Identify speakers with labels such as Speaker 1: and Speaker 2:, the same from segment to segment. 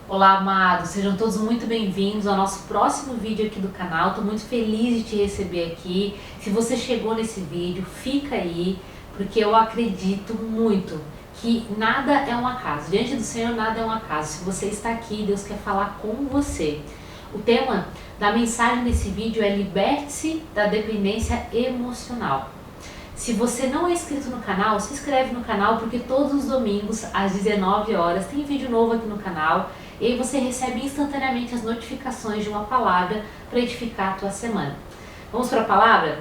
Speaker 1: Olá, amados, sejam todos muito bem-vindos ao nosso próximo vídeo aqui do canal. Estou muito feliz de te receber aqui. Se você chegou nesse vídeo, fica aí, porque eu acredito muito que nada é um acaso. Diante do Senhor, nada é um acaso. Se você está aqui, Deus quer falar com você. O tema da mensagem nesse vídeo é Liberte-se da dependência emocional. Se você não é inscrito no canal, se inscreve no canal, porque todos os domingos às 19 horas tem vídeo novo aqui no canal. E aí você recebe instantaneamente as notificações de uma palavra para edificar a tua semana. Vamos para a palavra?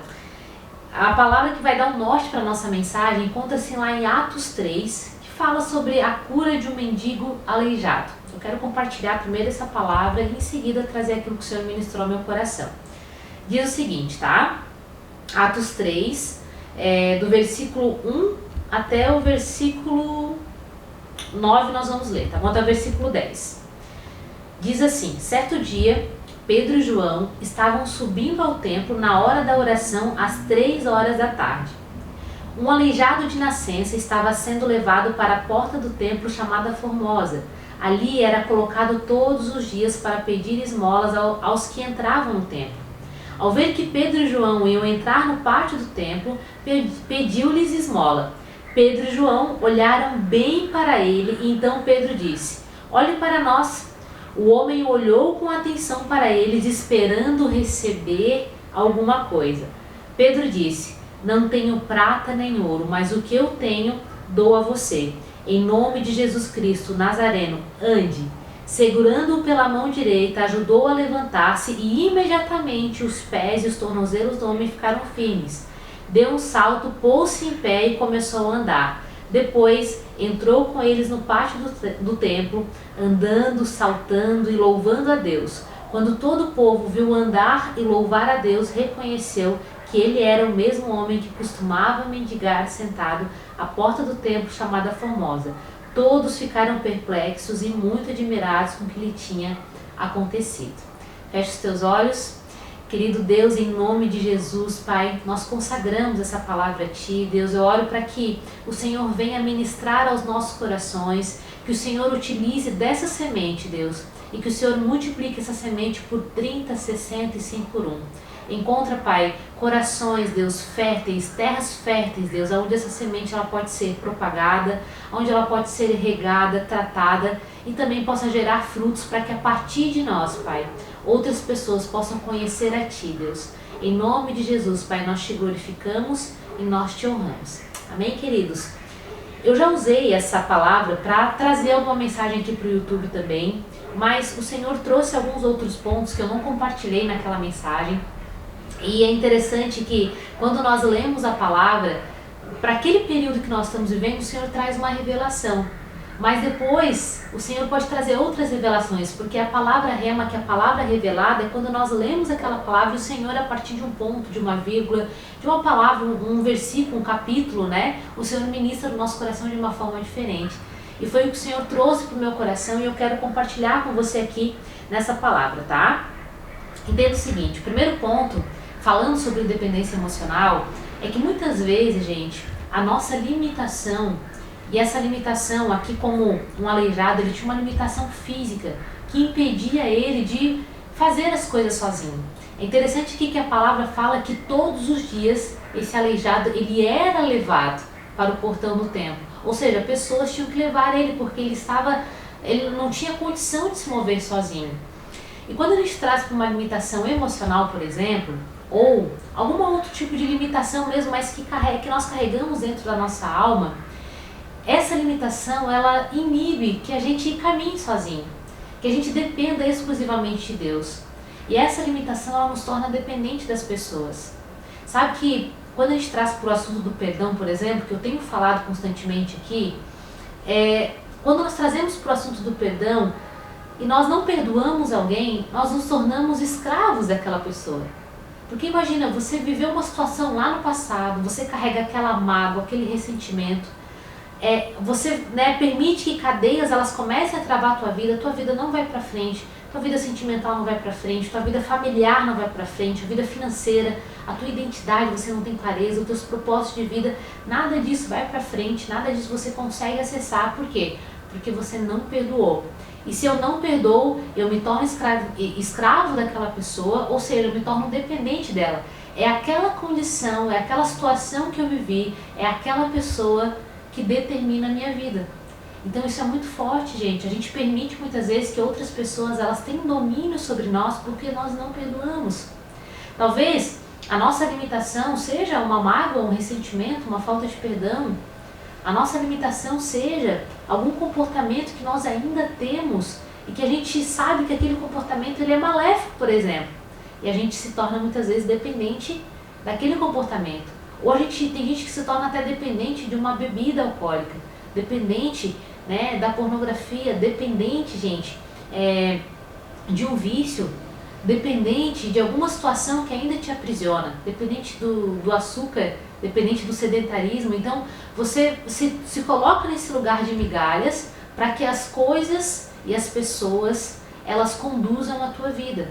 Speaker 1: A palavra que vai dar o norte para a nossa mensagem encontra-se lá em Atos 3, que fala sobre a cura de um mendigo aleijado. Eu quero compartilhar primeiro essa palavra e em seguida trazer aquilo que o Senhor ministrou ao meu coração. Diz o seguinte, tá? Atos 3, do versículo 1 até o versículo 9 nós vamos ler, tá bom? Até o versículo 10. Diz assim: certo dia, Pedro e João estavam subindo ao templo na hora da oração às 3 horas da tarde. Um aleijado de nascença estava sendo levado para a porta do templo chamada Formosa. Ali era colocado todos os dias para pedir esmolas aos que entravam no templo. Ao ver que Pedro e João iam entrar no pátio do templo, pediu-lhes esmola. Pedro e João olharam bem para ele e então Pedro disse: olhe para nós. O homem olhou com atenção para eles, esperando receber alguma coisa. Pedro disse: não tenho prata nem ouro, mas o que eu tenho dou a você. Em nome de Jesus Cristo Nazareno, ande. Segurando-o pela mão direita, ajudou a levantar-se e imediatamente os pés e os tornozelos do homem ficaram firmes. Deu um salto, pôs-se em pé e começou a andar. Depois entrou com eles no pátio do templo, andando, saltando e louvando a Deus. Quando todo o povo viu andar e louvar a Deus, reconheceu que ele era o mesmo homem que costumava mendigar sentado à porta do templo chamada Formosa. Todos ficaram perplexos e muito admirados com o que lhe tinha acontecido. Feche os teus olhos. Querido Deus, em nome de Jesus, Pai, nós consagramos essa palavra a Ti. Deus, eu oro para que o Senhor venha ministrar aos nossos corações, que o Senhor utilize dessa semente, Deus, e que o Senhor multiplique essa semente por 30, 60 e 100 por 1. Encontra, Pai, corações, Deus, férteis, terras férteis, Deus, onde essa semente ela pode ser propagada, onde ela pode ser regada, tratada e também possa gerar frutos para que a partir de nós, Pai, outras pessoas possam conhecer a Ti, Deus. Em nome de Jesus, Pai, nós Te glorificamos e nós Te honramos. Amém, queridos? Eu já usei essa palavra para trazer alguma mensagem aqui para o YouTube também, mas o Senhor trouxe alguns outros pontos que eu não compartilhei naquela mensagem. E é interessante que quando nós lemos a palavra, para aquele período que nós estamos vivendo, o Senhor traz uma revelação. Mas depois o Senhor pode trazer outras revelações, porque a palavra rema, que é a palavra revelada, é quando nós lemos aquela palavra e o Senhor, a partir de um ponto, de uma vírgula, de uma palavra, um versículo, um capítulo, né? O Senhor ministra no nosso coração de uma forma diferente. E foi o que o Senhor trouxe para o meu coração e eu quero compartilhar com você aqui nessa palavra, tá? Entenda o seguinte: o primeiro ponto, falando sobre dependência emocional, é que muitas vezes, gente, a nossa limitação, e essa limitação aqui como um aleijado, ele tinha uma limitação física que impedia ele de fazer as coisas sozinho. É interessante aqui que a palavra fala que todos os dias esse aleijado ele era levado para o portão do templo. Ou seja, pessoas tinham que levar ele porque ele não tinha condição de se mover sozinho. E quando a gente traz para uma limitação emocional, por exemplo, ou algum outro tipo de limitação mesmo, mas que nós carregamos dentro da nossa alma, essa limitação, ela inibe que a gente caminhe sozinho, que a gente dependa exclusivamente de Deus. E essa limitação, ela nos torna dependente das pessoas. Sabe que quando a gente traz para o assunto do perdão, por exemplo, que eu tenho falado constantemente aqui, quando nós trazemos para o assunto do perdão e nós não perdoamos alguém, nós nos tornamos escravos daquela pessoa. Porque imagina, você viveu uma situação lá no passado, você carrega aquela mágoa, aquele ressentimento, você permite que cadeias elas comecem a travar a tua vida não vai para frente, tua vida sentimental não vai para frente, tua vida familiar não vai para frente, a vida financeira, a tua identidade você não tem clareza, os teus propósitos de vida, nada disso vai para frente, nada disso você consegue acessar. Por quê? Porque você não perdoou. E se eu não perdoo, eu me torno escravo daquela pessoa, ou seja, eu me torno dependente dela. É aquela condição, é aquela situação que eu vivi, é aquela pessoa que determina a minha vida. Então isso é muito forte, gente. A gente permite muitas vezes que outras pessoas elas tenham domínio sobre nós porque nós não perdoamos. Talvez a nossa limitação seja uma mágoa, um ressentimento, uma falta de perdão. A nossa limitação seja algum comportamento que nós ainda temos e que a gente sabe que aquele comportamento ele é maléfico, por exemplo. E a gente se torna muitas vezes dependente daquele comportamento. Ou tem gente que se torna até dependente de uma bebida alcoólica, dependente, né, da pornografia, dependente, gente, de um vício, dependente de alguma situação que ainda te aprisiona, dependente do açúcar, dependente do sedentarismo. Então você se coloca nesse lugar de migalhas para que as coisas e as pessoas elas conduzam a tua vida.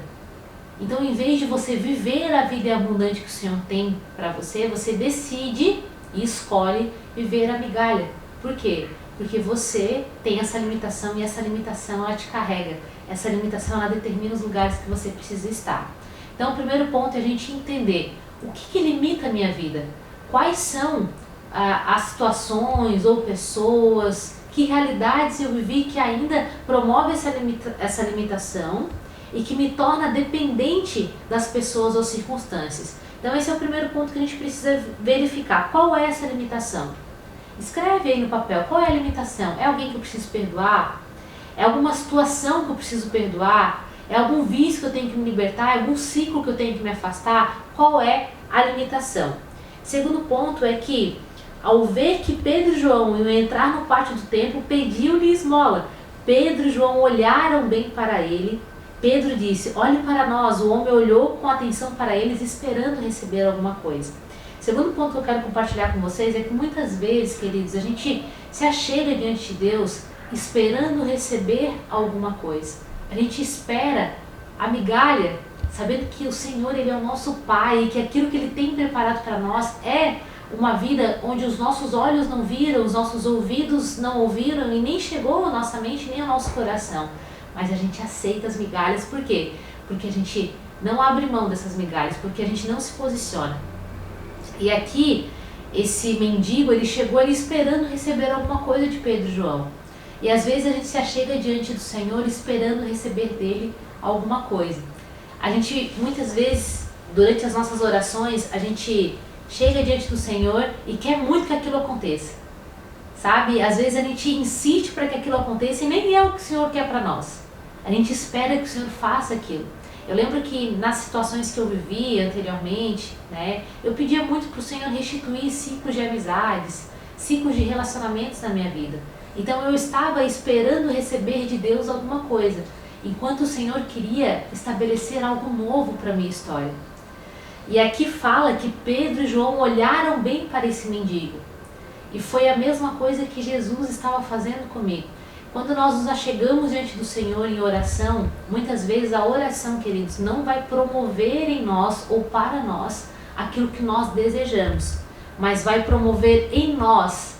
Speaker 1: Então, em vez de você viver a vida abundante que o Senhor tem para você, você decide e escolhe viver a migalha. Por quê? Porque você tem essa limitação e essa limitação ela te carrega. Essa limitação ela determina os lugares que você precisa estar. Então, o primeiro ponto é a gente entender o que limita a minha vida. Quais são as situações ou pessoas, que realidades eu vivi que ainda promove essa limitação e que me torna dependente das pessoas ou circunstâncias. Então esse é o primeiro ponto que a gente precisa verificar. Qual é essa limitação? Escreve aí no papel, qual é a limitação? É alguém que eu preciso perdoar? É alguma situação que eu preciso perdoar? É algum vício que eu tenho que me libertar? É algum ciclo que eu tenho que me afastar? Qual é a limitação? Segundo ponto é que, ao ver que Pedro e João iam entrar no pátio do templo, pediu-lhe esmola. Pedro e João olharam bem para ele. Pedro disse, olhe para nós. O homem olhou com atenção para eles, esperando receber alguma coisa. Segundo ponto que eu quero compartilhar com vocês é que muitas vezes, queridos, a gente se achega diante de Deus esperando receber alguma coisa. A gente espera a migalha, sabendo que o Senhor ele é o nosso Pai e que aquilo que Ele tem preparado para nós é uma vida onde os nossos olhos não viram, os nossos ouvidos não ouviram e nem chegou à nossa mente nem ao nosso coração. Mas a gente aceita as migalhas, por quê? Porque a gente não abre mão dessas migalhas, porque a gente não se posiciona. E aqui, esse mendigo, ele chegou ali esperando receber alguma coisa de Pedro e João. E às vezes a gente se achega diante do Senhor esperando receber dele alguma coisa. A gente, muitas vezes, durante as nossas orações, a gente chega diante do Senhor e quer muito que aquilo aconteça. Sabe? Às vezes a gente insiste para que aquilo aconteça e nem é o que o Senhor quer para nós. A gente espera que o Senhor faça aquilo. Eu lembro que nas situações que eu vivi anteriormente, né, eu pedia muito para o Senhor restituir ciclos de amizades, ciclos de relacionamentos na minha vida. Então eu estava esperando receber de Deus alguma coisa, enquanto o Senhor queria estabelecer algo novo para a minha história. E aqui fala que Pedro e João olharam bem para esse mendigo. E foi a mesma coisa que Jesus estava fazendo comigo. Quando nós nos achegamos diante do Senhor em oração, muitas vezes a oração, queridos, não vai promover em nós ou para nós aquilo que nós desejamos, mas vai promover em nós,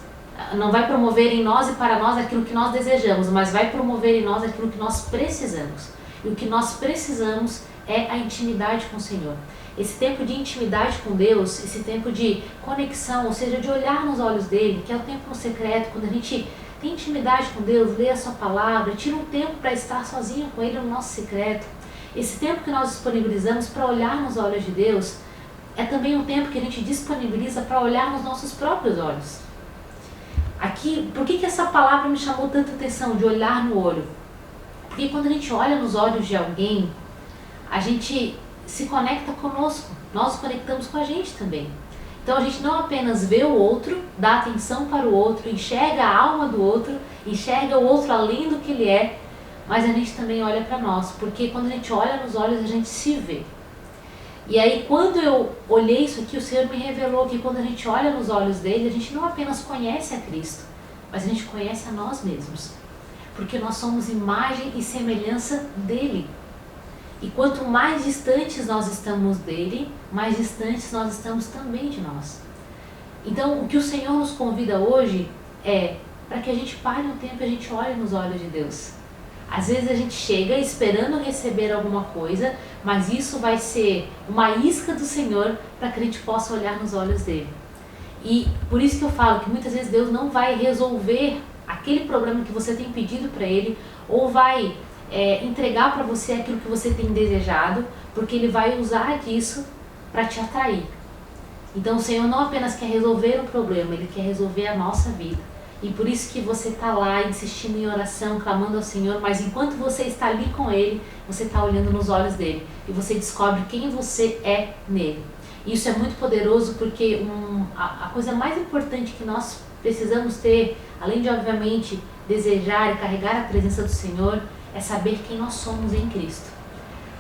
Speaker 1: não vai promover em nós e para nós aquilo que nós desejamos, mas vai promover em nós aquilo que nós precisamos. E o que nós precisamos é a intimidade com o Senhor. Esse tempo de intimidade com Deus, esse tempo de conexão, ou seja, de olhar nos olhos dele, que é o tempo no secreto, quando a gente tem intimidade com Deus, lê a sua palavra, tira um tempo para estar sozinho com Ele no nosso secreto. Esse tempo que nós disponibilizamos para olhar nos olhos de Deus é também um tempo que a gente disponibiliza para olhar nos nossos próprios olhos. Aqui, por que essa palavra me chamou tanta atenção, de olhar no olho? Porque quando a gente olha nos olhos de alguém, a gente se conecta conosco, nós nos conectamos com a gente também. Então a gente não apenas vê o outro, dá atenção para o outro, enxerga a alma do outro, enxerga o outro além do que ele é, mas a gente também olha para nós, porque quando a gente olha nos olhos a gente se vê. E aí quando eu olhei isso aqui, o Senhor me revelou que quando a gente olha nos olhos dele, a gente não apenas conhece a Cristo, mas a gente conhece a nós mesmos, porque nós somos imagem e semelhança dele. E quanto mais distantes nós estamos dele, mais distantes nós estamos também de nós. Então, o que o Senhor nos convida hoje é para que a gente pare um tempo e a gente olhe nos olhos de Deus. Às vezes a gente chega esperando receber alguma coisa, mas isso vai ser uma isca do Senhor para que a gente possa olhar nos olhos dele. E por isso que eu falo que muitas vezes Deus não vai resolver aquele problema que você tem pedido para ele, ou vai entregar para você aquilo que você tem desejado, porque ele vai usar disso para te atrair. Então o Senhor não apenas quer resolver o problema, ele quer resolver a nossa vida. E por isso que você está lá insistindo em oração, clamando ao Senhor, mas enquanto você está ali com ele, você está olhando nos olhos dele e você descobre quem você é nele. Isso é muito poderoso, porque a coisa mais importante que nós precisamos ter, além de obviamente desejar e carregar a presença do Senhor, é saber quem nós somos em Cristo.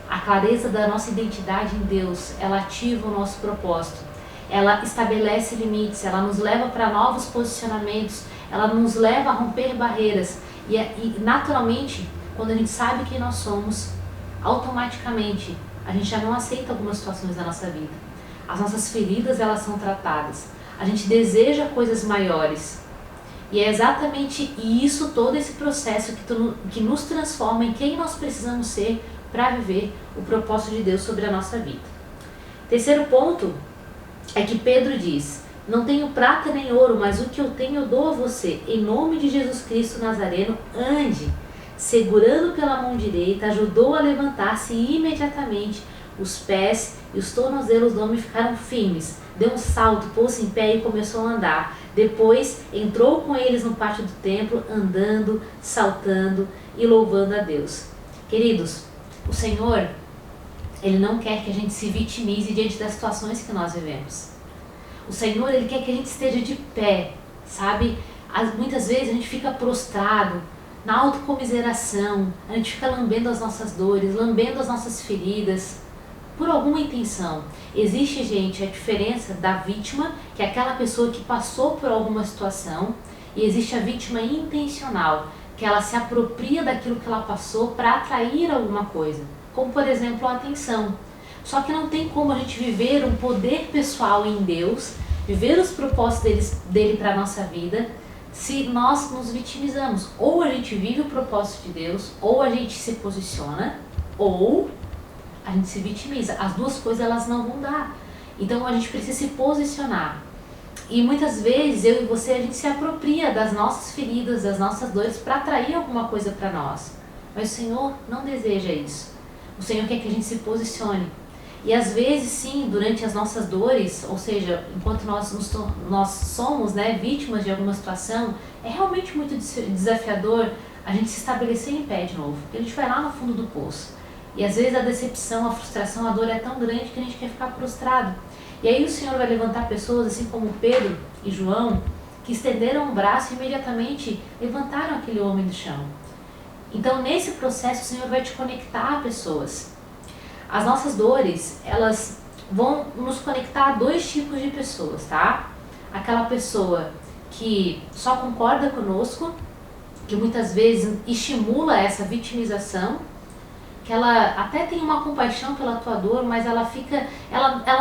Speaker 1: A clareza da nossa identidade em Deus, ela ativa o nosso propósito, ela estabelece limites, ela nos leva para novos posicionamentos, ela nos leva a romper barreiras e naturalmente, quando a gente sabe quem nós somos, automaticamente a gente já não aceita algumas situações da nossa vida. As nossas feridas, elas são tratadas, a gente deseja coisas maiores. E é exatamente isso, todo esse processo que nos transforma em quem nós precisamos ser para viver o propósito de Deus sobre a nossa vida. Terceiro ponto é que Pedro diz: não tenho prata nem ouro, mas o que eu tenho eu dou a você. Em nome de Jesus Cristo Nazareno, ande. Segurando pela mão direita, ajudou a levantar-se e imediatamente os pés e os tornozelos do homem ficaram firmes. Deu um salto, pôs-se em pé e começou a andar. Depois entrou com eles no pátio do templo, andando, saltando e louvando a Deus. Queridos, o Senhor, Ele não quer que a gente se vitimize diante das situações que nós vivemos. O Senhor, Ele quer que a gente esteja de pé, sabe? Muitas vezes a gente fica prostrado, na autocomiseração, a gente fica lambendo as nossas dores, lambendo as nossas feridas, por alguma intenção. Existe, gente, a diferença da vítima, que é aquela pessoa que passou por alguma situação, e existe a vítima intencional, que ela se apropria daquilo que ela passou para atrair alguma coisa, como por exemplo a atenção. Só que não tem como a gente viver um poder pessoal em Deus, viver os propósitos dele para a nossa vida, se nós nos vitimizamos. Ou a gente vive o propósito de Deus, ou a gente se posiciona, ou a gente se vitimiza. As duas coisas, elas não vão dar. Então a gente precisa se posicionar. E muitas vezes eu e você, a gente se apropria das nossas feridas, das nossas dores para atrair alguma coisa para nós. Mas o Senhor não deseja isso. O Senhor quer que a gente se posicione. E às vezes sim, durante as nossas dores, ou seja, enquanto nós somos vítimas de alguma situação, é realmente muito desafiador a gente se estabelecer em pé de novo. Porque a gente vai lá no fundo do poço. E às vezes a decepção, a frustração, a dor é tão grande que a gente quer ficar prostrado. E aí o Senhor vai levantar pessoas, assim como Pedro e João, que estenderam o braço e imediatamente levantaram aquele homem do chão. Então nesse processo o Senhor vai te conectar a pessoas. As nossas dores, elas vão nos conectar a dois tipos de pessoas, tá? Aquela pessoa que só concorda conosco, que muitas vezes estimula essa vitimização, que ela até tem uma compaixão pela tua dor, mas ela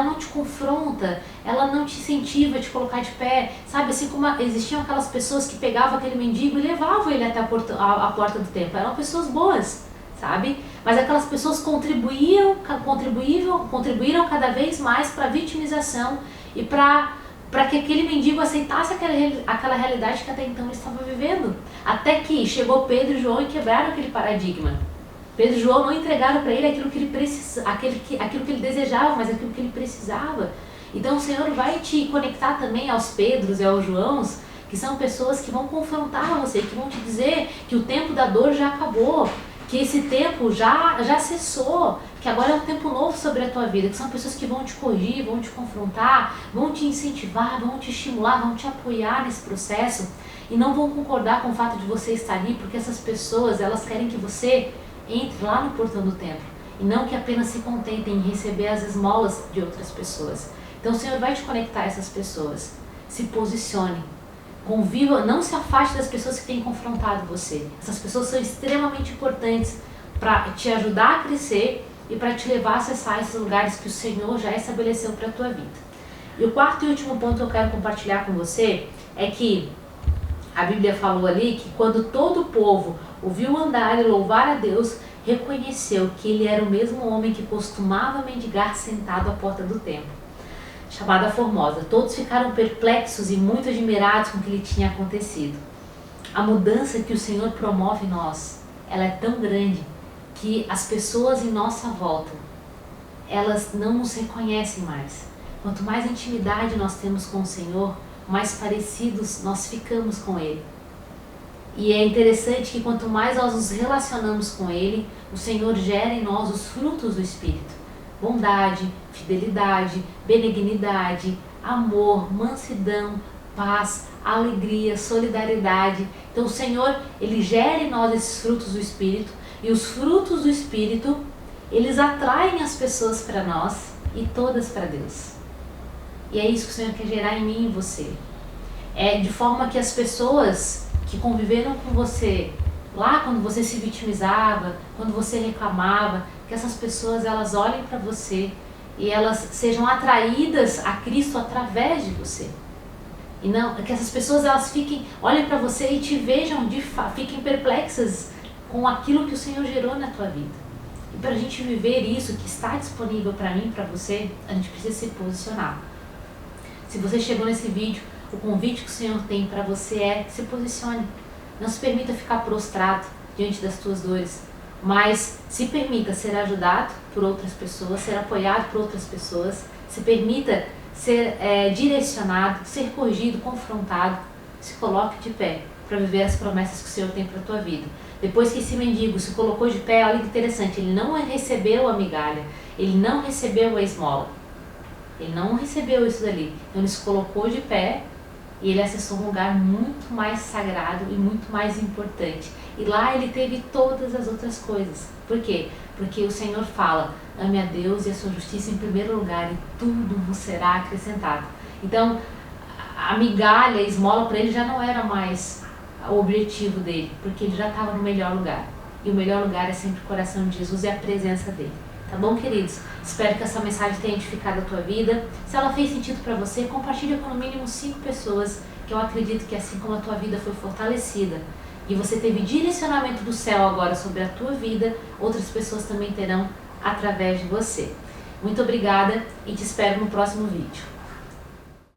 Speaker 1: não te confronta, ela não te incentiva a te colocar de pé, sabe? Assim como existiam aquelas pessoas que pegavam aquele mendigo e levavam ele até a porta do templo, eram pessoas boas, sabe? Mas aquelas pessoas contribuíram cada vez mais para a vitimização e para que aquele mendigo aceitasse aquela realidade que até então ele estava vivendo. Até que chegou Pedro e João e quebraram aquele paradigma. Pedro e João não entregaram para ele aquilo que ele desejava, mas aquilo que ele precisava. Então o Senhor vai te conectar também aos Pedros e aos Joãos, que são pessoas que vão confrontar você, que vão te dizer que o tempo da dor já acabou, que esse tempo já cessou, que agora é um tempo novo sobre a tua vida, que são pessoas que vão te corrigir, vão te confrontar, vão te incentivar, vão te estimular, vão te apoiar nesse processo e não vão concordar com o fato de você estar ali, porque essas pessoas, elas querem que você entre lá no portão do templo e não que apenas se contentem em receber as esmolas de outras pessoas. Então o Senhor vai te conectar a essas pessoas. Se posicione, conviva, não se afaste das pessoas que têm confrontado você. Essas pessoas são extremamente importantes para te ajudar a crescer e para te levar a acessar esses lugares que o Senhor já estabeleceu para a tua vida. E o quarto e último ponto que eu quero compartilhar com você é que A Bíblia falou ali que quando todo o povo ouviu andar e louvar a Deus, reconheceu que ele era o mesmo homem que costumava mendigar sentado à porta do templo, chamada Formosa. Todos ficaram perplexos e muito admirados com o que lhe tinha acontecido. A mudança que o Senhor promove em nós, ela é tão grande que as pessoas em nossa volta, elas não nos reconhecem mais. Quanto mais intimidade nós temos com o Senhor, mais parecidos nós ficamos com Ele. E é interessante que quanto mais nós nos relacionamos com Ele, o Senhor gera em nós os frutos do Espírito. Bondade, fidelidade, benignidade, amor, mansidão, paz, alegria, solidariedade. Então o Senhor, Ele gera em nós esses frutos do Espírito, e os frutos do Espírito, eles atraem as pessoas para nós e todas para Deus. E é isso que o Senhor quer gerar em mim e em você. É de forma que as pessoas que conviveram com você, lá quando você se vitimizava, quando você reclamava, que essas pessoas elas olhem para você e elas sejam atraídas a Cristo através de você. E não que essas pessoas elas olhem para você e te vejam, fiquem perplexas com aquilo que o Senhor gerou na tua vida. E para a gente viver isso que está disponível para mim e para você, a gente precisa se posicionar. Se você chegou nesse vídeo, o convite que o Senhor tem para você é: se posicione. Não se permita ficar prostrado diante das tuas dores, mas se permita ser ajudado por outras pessoas, ser apoiado por outras pessoas, se permita ser direcionado, ser corrigido, confrontado. Se coloque de pé para viver as promessas que o Senhor tem para a tua vida. Depois que esse mendigo se colocou de pé, olha que interessante, ele não recebeu a migalha, ele não recebeu a esmola, ele não recebeu isso dali. Então ele se colocou de pé e ele acessou um lugar muito mais sagrado e muito mais importante. E lá ele teve todas as outras coisas. Por quê? Porque o Senhor fala: ame a Deus e a sua justiça em primeiro lugar e tudo vos será acrescentado. Então a migalha, a esmola para ele já não era mais o objetivo dele, porque ele já estava no melhor lugar. E o melhor lugar é sempre o coração de Jesus e a presença dele. Tá bom, queridos? Espero que essa mensagem tenha edificado a tua vida. Se ela fez sentido para você, compartilha com no mínimo 5 pessoas, que eu acredito que assim como a tua vida foi fortalecida e você teve direcionamento do céu agora sobre a tua vida, outras pessoas também terão através de você. Muito obrigada e te espero no próximo vídeo.